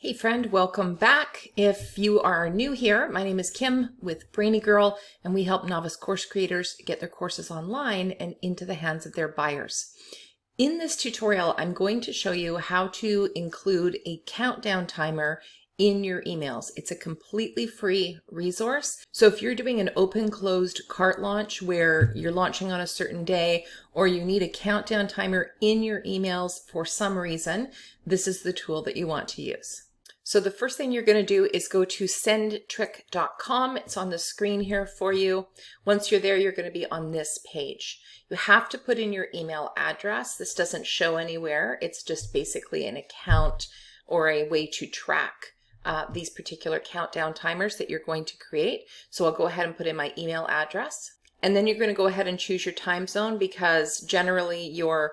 Hey friend, welcome back. If you are new here, my name is Kim with Brainy Girl, and we help novice course creators get their courses online and into the hands of their buyers. In this tutorial, I'm going to show you how to include a countdown timer in your emails. It's a completely free resource. So if you're doing an open-closed cart launch where you're launching on a certain day, or you need a countdown timer in your emails for some reason, this is the tool that you want to use. So the first thing you're going to do is go to sendtrick.com. It's on the screen here for you. Once you're there, you're going to be on this page. You have to put in your email address. This doesn't show anywhere. It's just basically an account or a way to track these particular countdown timers that you're going to create. So I'll go ahead and put in my email address. And then you're going to go ahead and choose your time zone, because generally your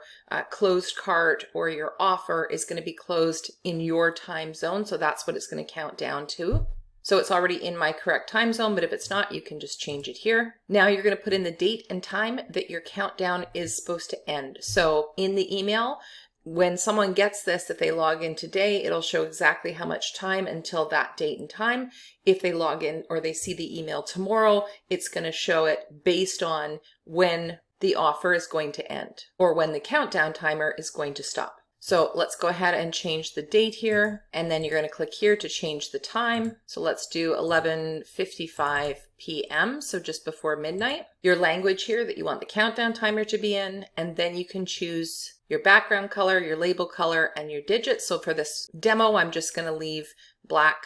closed cart or your offer is going to be closed in your time zone. So that's what it's going to count down to. So it's already in my correct time zone, but if it's not, you can just change it here. Now you're going to put in the date and time that your countdown is supposed to end. So in the email, when someone gets this, if they log in today, it'll show exactly how much time until that date and time. If they log in or they see the email tomorrow, it's going to show it based on when the offer is going to end or when the countdown timer is going to stop. So let's go ahead and change the date here, and then you're going to click here to change the time. So let's do 11:55 p.m. So just before midnight. Your language here that you want the countdown timer to be in, and then you can choose your background color, your label color, and your digits. So for this demo, I'm just going to leave black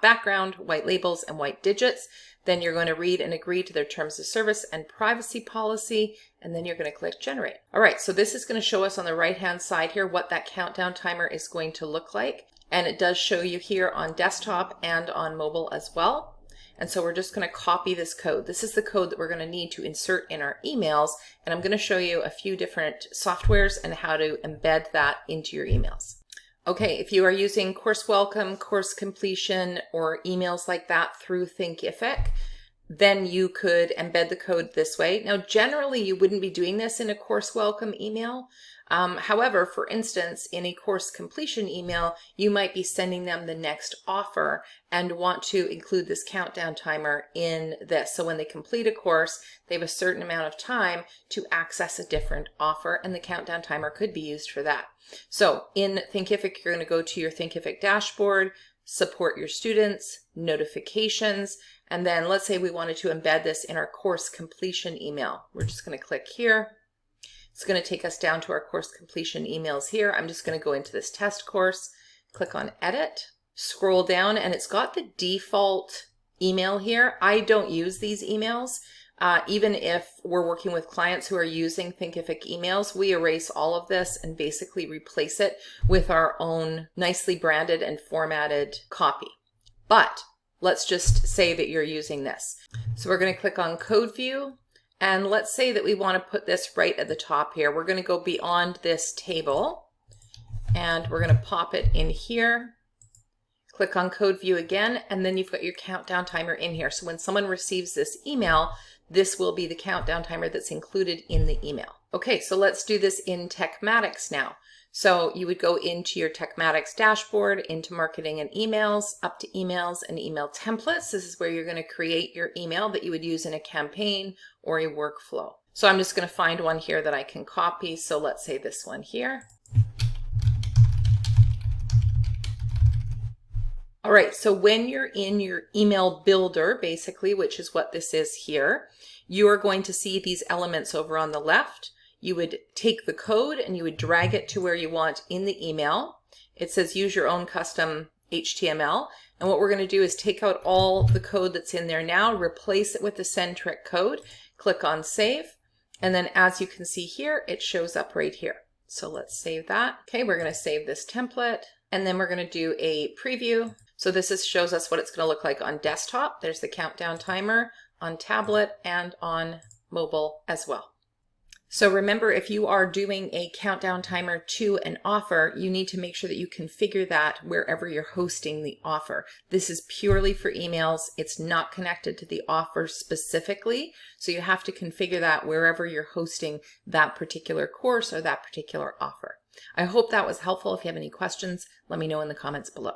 background, white labels, and white digits. Then you're going to read and agree to their terms of service and privacy policy, and then you're going to click generate. All right, so this is going to show us on the right-hand side here what that countdown timer is going to look like. And it does show you here on desktop and on mobile as well. And so we're just going to copy this code. This is the code that we're going to need to insert in our emails. And I'm going to show you a few different softwares and how to embed that into your emails. Okay, if you are using Course Welcome, Course Completion, or emails like that through Thinkific, then you could embed the code this way. Now, generally, you wouldn't be doing this in a Course Welcome email. However, for instance, in a course completion email, you might be sending them the next offer and want to include this countdown timer in this. So when they complete a course, they have a certain amount of time to access a different offer, and the countdown timer could be used for that. So in Thinkific, you're going to go to your Thinkific dashboard, support your students, notifications, and then let's say we wanted to embed this in our course completion email. We're just going to click here. It's going to take us down to our course completion emails here. I'm just going to go into this test course, click on edit, scroll down, and it's got the default email here. I don't use these emails. Even if we're working with clients who are using Thinkific emails, we erase all of this and basically replace it with our own nicely branded and formatted copy. But let's just say that you're using this. So we're going to click on Code View. And let's say that we want to put this right at the top here. We're going to go beyond this table and we're going to pop it in here. Click on Code View again, and then you've got your countdown timer in here. So when someone receives this email, this will be the countdown timer that's included in the email. Okay, so let's do this in Tekmatix now. So you would go into your Tekmatix dashboard, into marketing and emails, up to emails and email templates. This is where you're going to create your email that you would use in a campaign or a workflow. So I'm just going to find one here that I can copy. So let's say this one here. All right, so when you're in your email builder, basically, which is what this is here, you are going to see these elements over on the left. You would take the code and you would drag it to where you want in the email. It says use your own custom HTML. And what we're going to do is take out all the code that's in there now, replace it with the send trick code, click on save. And then as you can see here, it shows up right here. So let's save that. Okay, we're going to save this template, and then we're going to do a preview. So this shows us what it's going to look like on desktop. There's the countdown timer on tablet and on mobile as well. So remember, if you are doing a countdown timer to an offer, you need to make sure that you configure that wherever you're hosting the offer. This is purely for emails. It's not connected to the offer specifically. So you have to configure that wherever you're hosting that particular course or that particular offer. I hope that was helpful. If you have any questions, let me know in the comments below.